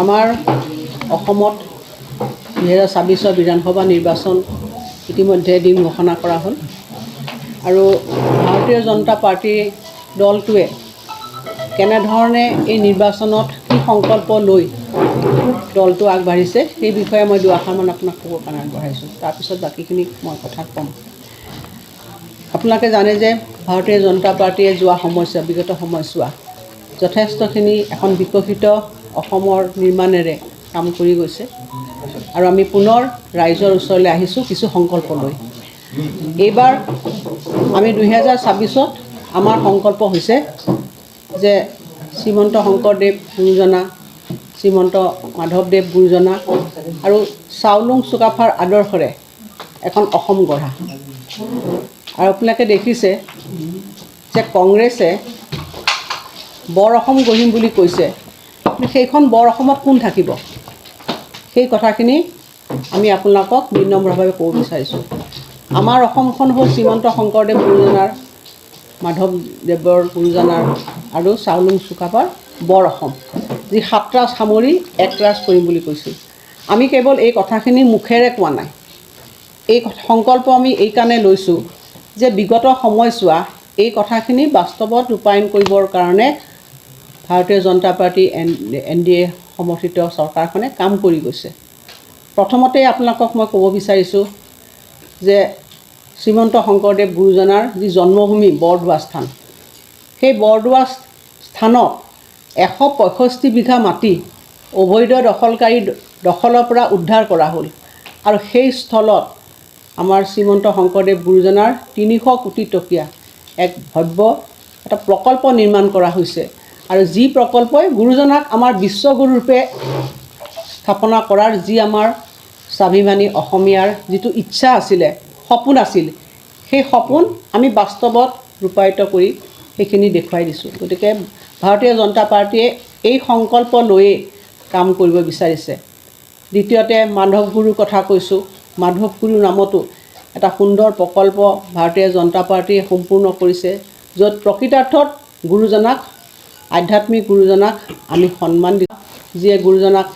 আমাৰ অসমত 2026 বিধানসভা নিৰ্বাচন ইতিমধ্যে দিন ঘোষণা কৰা হ'ল আৰু ভাৰতীয় জনতা পাৰ্টীৰ দলটোৱে কেনেধৰণে এই নিৰ্বাচনত কি সংকল্প লৈ দলটো আগবাঢ়িছে সেই বিষয়ে মই দুআষাৰমান আপোনাক ক'ব কাৰণে আগবঢ়াইছোঁ। তাৰপিছত বাকীখিনি মই কথা ক'ম। আপোনালোকে জানে যে ভাৰতীয় জনতা পাৰ্টীয়ে যোৱা বিগত সময়ছোৱা যথেষ্টখিনি এখন বিকশিত অসমৰ নিৰ্মাণেৰে কাম কৰি গৈছে আৰু আমি পুনৰ ৰাইজৰ ওচৰলৈ আহিছোঁ কিছু সংকল্প লৈ। এইবাৰ আমি 2026ত আমাৰ সংকল্প হৈছে যে শ্ৰীমন্ত শংকৰদেৱ গুৰুজনা, শ্ৰীমন্ত মাধৱদেৱ গুৰুজনা আৰু চাওলুং চুকাফাৰ আদৰ্শৰে এখন অসম গঢ়া। আৰু আপোনালোকে দেখিছে যে কংগ্ৰেছে বৰ অসম গঢ়িম বুলি কৈছে, সেইখন বৰ অসমত কোন থাকিব সেই কথাখিনি আমি আপোনালোকক বিনম্ৰভাৱে ক'ব বিচাৰিছোঁ। আমাৰ অসমখন হ'ল শ্ৰীমন্ত শংকৰদেৱ গুৰুজনাৰ, মাধৱদেৱৰ গুৰুজনাৰ আৰু চাওলুং চুকাফাৰ বৰ অসম, যি ৭ ৰাজ সামৰি ১ ৰাজ কৰিম বুলি কৈছিল। আমি কেৱল এই কথাখিনি মুখেৰে কোৱা নাই, এই সংকল্প আমি এইকাৰণে লৈছোঁ যে বিগত সময়ছোৱা এই কথাখিনি বাস্তৱত ৰূপায়ণ কৰিবৰ কাৰণে ভাৰতীয় জনতা পাৰ্টি NDA সমৰ্থিত চৰকাৰখনে কাম কৰি গৈছে। প্ৰথমতে আপোনালোকক মই ক'ব বিচাৰিছোঁ যে শ্ৰীমন্ত শংকৰদেৱ গুৰুজনাৰ যি জন্মভূমি বৰদোৱা স্থান, সেই বৰদোৱা স্থানত 165 বিঘা মাটি অবৈধ দখলকাৰী দখলৰ পৰা উদ্ধাৰ কৰা হ'ল আৰু সেই স্থলত আমাৰ শ্ৰীমন্ত শংকৰদেৱ গুৰুজনাৰ 300 কোটি টকীয়া এক ভব্য এটা প্ৰকল্প নিৰ্মাণ কৰা হৈছে আৰু যি প্ৰকল্পই গুৰুজনাক আমাৰ বিশ্বগুৰুৰূপে স্থাপনা কৰাৰ যি আমাৰ স্বাভিমানী অসমীয়াৰ যিটো ইচ্ছা আছিলে, সপোন আছিল, সেই সপোন আমি বাস্তৱত ৰূপায়িত কৰি সেইখিনি দেখুৱাই দিছোঁ। গতিকে ভাৰতীয় জনতা পাৰ্টীয়ে এই সংকল্প লৈয়ে কাম কৰিব বিচাৰিছে। দ্বিতীয়তে মাধৱ গুৰুৰ কথা কৈছোঁ। মাধৱ গুৰুৰ নামতো এটা সুন্দৰ প্ৰকল্প ভাৰতীয় জনতা পাৰ্টীয়ে সম্পূৰ্ণ কৰিছে, য'ত প্ৰকৃতাৰ্থত গুৰুজনাক, আধ্যাত্মিক গুৰুজনাক আমি সন্মান দিওঁ, যিয়ে গুৰুজনাক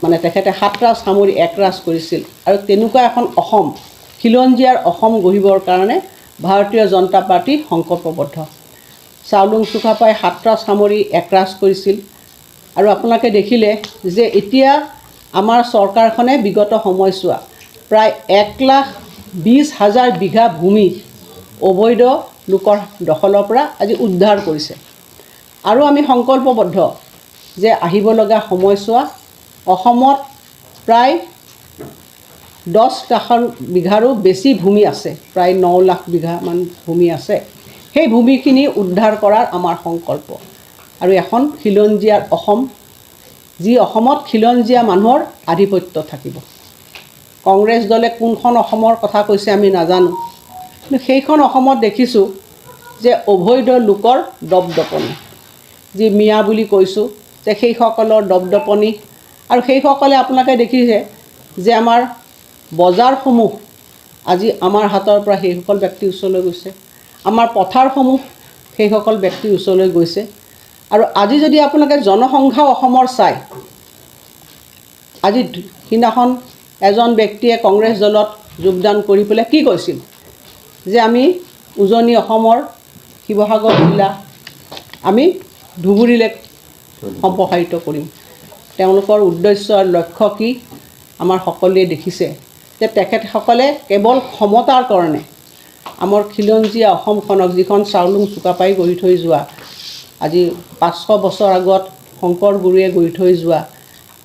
মানে তেখেতে ৭ ৰাজ সামৰি ১ ৰাজ কৰিছিল। আৰু তেনেকুৱা এখন অসম, খিলঞ্জীয়াৰ অসম গঢ়িবৰ কাৰণে ভাৰতীয় জনতা পাৰ্টী সংকল্পবদ্ধ। চাওলুং চুকাফাই ৭ ৰাজ সামৰি ১ ৰাজ কৰিছিল আৰু আপোনালোকে দেখিলে যে এতিয়া আমাৰ চৰকাৰখনে বিগত সময়ছোৱা প্ৰায় 1,20,000 বিঘা ভূমি অবৈধ লোকৰ দখলৰ পৰা আজি উদ্ধাৰ কৰিছে। আৰু আমি সংকল্পবদ্ধ যে আহিব লগা সময়ছোৱা অসমত প্ৰায় 10 লাখ বিঘাৰো বেছি ভূমি আছে, প্ৰায় 9 লাখ বিঘামান ভূমি আছে। সেই ভূমিখিনি উদ্ধাৰ কৰাৰ আমাৰ সংকল্প আৰু এখন খিলঞ্জীয়াৰ অসম, যি অসমত খিলঞ্জীয়া মানুহৰ আধিপত্য থাকিব। কংগ্ৰেছ দলে কোনখন অসমৰ কথা কৈছে আমি নাজানো, কিন্তু সেইখন অসমত দেখিছোঁ যে অবৈধ লোকৰ দপদপনি, যি মিয়া বুলি কৈছোঁ যে সেইসকলৰ দপদপনি। আৰু সেইসকলে আপোনালোকে দেখিছে যে আমাৰ বজাৰসমূহ আজি আমাৰ হাতৰ পৰা সেইসকল ব্যক্তিৰ ওচৰলৈ গৈছে, আমাৰ পথাৰসমূহ সেইসকল ব্যক্তিৰ ওচৰলৈ গৈছে। আৰু আজি যদি আপোনালোকে জনসংখ্যা অসমৰ চায়, আজি সিদিনাখন এজন ব্যক্তিয়ে কংগ্ৰেছ দলত যোগদান কৰি পেলাই কি কৈছিল যে আমি উজনি অসমৰ শিৱসাগৰ জিলা আমি ধুবুৰীলৈ সম্প্ৰসাৰিত কৰিম। তেওঁলোকৰ উদ্দেশ্য আৰু লক্ষ্য কি আমাৰ সকলোৱে দেখিছে যে তেখেতসকলে কেৱল ক্ষমতাৰ কাৰণে আমাৰ খিলঞ্জীয়া অসমখনক, যিখন চাওলুং চুকাফাই গঢ়ি থৈ যোৱা, আজি 500 বছৰ আগত শংকৰ গুৰুৱে গঢ়ি থৈ যোৱা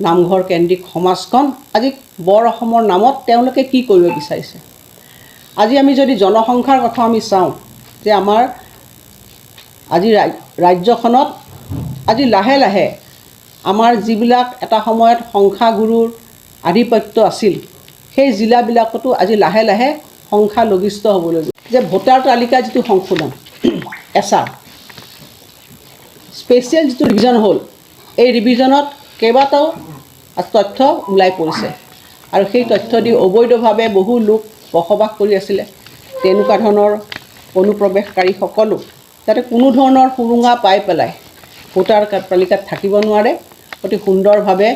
নামঘৰ কেন্দ্ৰিক সমাজখন আজি বৰ অসমৰ নামত তেওঁলোকে কি কৰিব বিচাৰিছে। আজি আমি যদি জনসংখ্যাৰ কথা আমি চাওঁ যে আমাৰ আজি ৰাজ্যখনত আজি লাহে লাহে আমাৰ যিবিলাক এটা সময়ত সংখ্যাগুৰুৰ আধিপত্য আছিল, সেই জিলাবিলাকতো আজি লাহে লাহে সংখ্যালঘিষ্ঠ হ'বলৈ যে ভোটাৰ তালিকা যিটো সংশোধন এছাৰ স্পেচিয়েল যিটো ৰিভিজন হ'ল, এই ৰিভিজনত কেইবাটাও তথ্য ওলাই পৰিছে আৰু সেই তথ্য দি অবৈধভাৱে বহু লোক বসবাস কৰি আছিলে। তেনেকুৱা ধৰণৰ অনুপ্ৰৱেশকাৰীসকলো যাতে কোনো ধৰণৰ সুৰুঙা পাই পেলাই ভোটাৰ তালিকাত থাকিব নোৱাৰে, অতি সুন্দৰভাৱে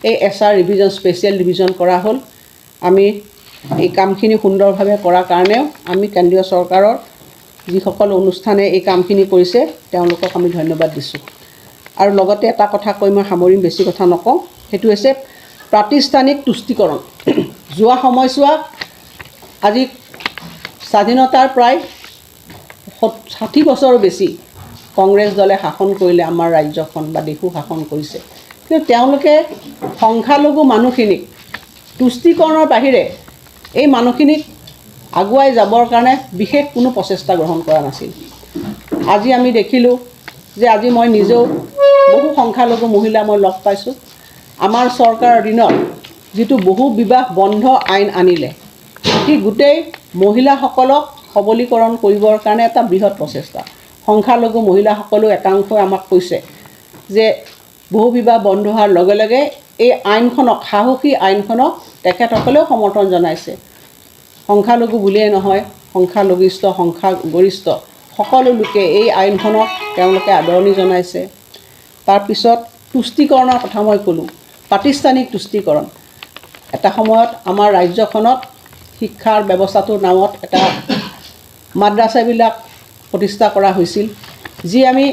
এই SR ৰিভিজন স্পেচিয়েল ৰিভিজন কৰা হ'ল। আমি এই কামখিনি সুন্দৰভাৱে কৰাৰ কাৰণেও আমি কেন্দ্ৰীয় চৰকাৰৰ যিসকল অনুষ্ঠানে এই কামখিনি কৰিছে তেওঁলোকক আমি ধন্যবাদ দিছোঁ। আৰু লগতে এটা কথা কৈ মই সামৰিম, বেছি কথা নকওঁ, সেইটো হৈছে প্ৰাতিষ্ঠানিক তুষ্টিকৰণ। যোৱা সময়ছোৱাত আজি স্বাধীনতাৰ প্ৰায় 60 বছৰ বেছি কংগ্ৰেছ দলে শাসন কৰিলে আমাৰ ৰাজ্যখন বা দেশো শাসন কৰিছে, কিন্তু তেওঁলোকে সংখ্যালঘু মানুহখিনিক তুষ্টিকৰণৰ বাহিৰে এই মানুহখিনিক আগুৱাই যাবৰ কাৰণে বিশেষ কোনো প্ৰচেষ্টা গ্ৰহণ কৰা নাছিল। আজি আমি দেখিলোঁ যে আজি মই নিজেও বহু সংখ্যালঘু মহিলা মই লগ পাইছোঁ। আমাৰ চৰকাৰৰ দিনত যিটো বহু বিবাহ বন্ধ আইন আনিলে, সি গোটেই মহিলাসকলক সবলীকৰণ কৰিবৰ কাৰণে এটা বৃহৎ প্ৰচেষ্টা। সংখ্যালঘু মহিলাসকলেও একাংশই আমাক কৈছে যে বহু বিবাহ বন্ধ হোৱাৰ লগে লগে এই আইনখনক, সাহসী আইনখনক তেখেতসকলেও সমৰ্থন জনাইছে। সংখ্যালঘু বুলিয়েই নহয়, সংখ্যালঘিষ্ঠ সংখ্যাগৰিষ্ঠ সকলো লোকে এই আইনখনক তেওঁলোকে আদৰণি জনাইছে। তাৰপিছত তুষ্টিকৰণৰ কথা মই ক'লোঁ, প্ৰাতিষ্ঠানিক তুষ্টিকৰণ। এটা সময়ত আমাৰ ৰাজ্যখনত শিক্ষাৰ ব্যৱস্থাটোৰ নামত এটা মাদ্ৰাছাবিলাক প্ৰতিষ্ঠা কৰা হৈছিল, যি আমি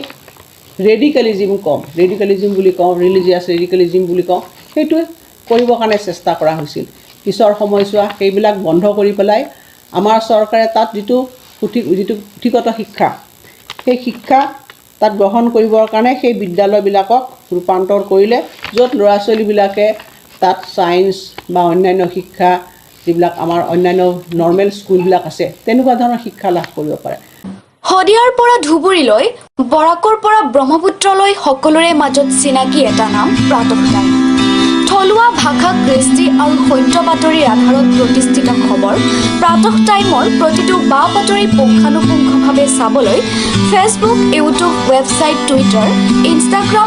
ৰেডিকেলিজিম বুলি কওঁ, ৰিলিজিয়াছ ৰেডিকেলিজিম বুলি কওঁ, সেইটো কৰিবৰ কাৰণে চেষ্টা কৰা হৈছিল। পিছৰ সময়ছোৱা সেইবিলাক বন্ধ কৰি পেলাই আমাৰ চৰকাৰে তাত যিটো পুথিগত শিক্ষা, সেই শিক্ষা তাত গ্ৰহণ কৰিবৰ কাৰণে সেই বিদ্যালয়বিলাকক ৰূপান্তৰ কৰিলে, য'ত ল'ৰা ছোৱালীবিলাকে তাত ছায়েন্স বা অন্যান্য শিক্ষা, যিবিলাক আমাৰ অন্যান্য নৰ্মেল স্কুলবিলাক আছে, তেনেকুৱা ধৰণৰ শিক্ষা লাভ কৰিব পাৰে। শদিয়াৰ পৰা ধুবুৰীলৈ, বৰাকৰ পৰা ব্ৰহ্মপুত্ৰলৈ সকলোৰে মাজত চিনাকি এটা নাম প্ৰাতঃ টাইম। থলুৱা ভাষা, কৃষ্টি আৰু সত্য বাতৰিৰ আধাৰত প্ৰতিষ্ঠিত খবৰ প্ৰাতঃ টাইমৰ প্ৰতিটো বা বাতৰি পুংখানুপুংখভাৱে চাবলৈ Facebook, YouTube, website, Twitter, Instagram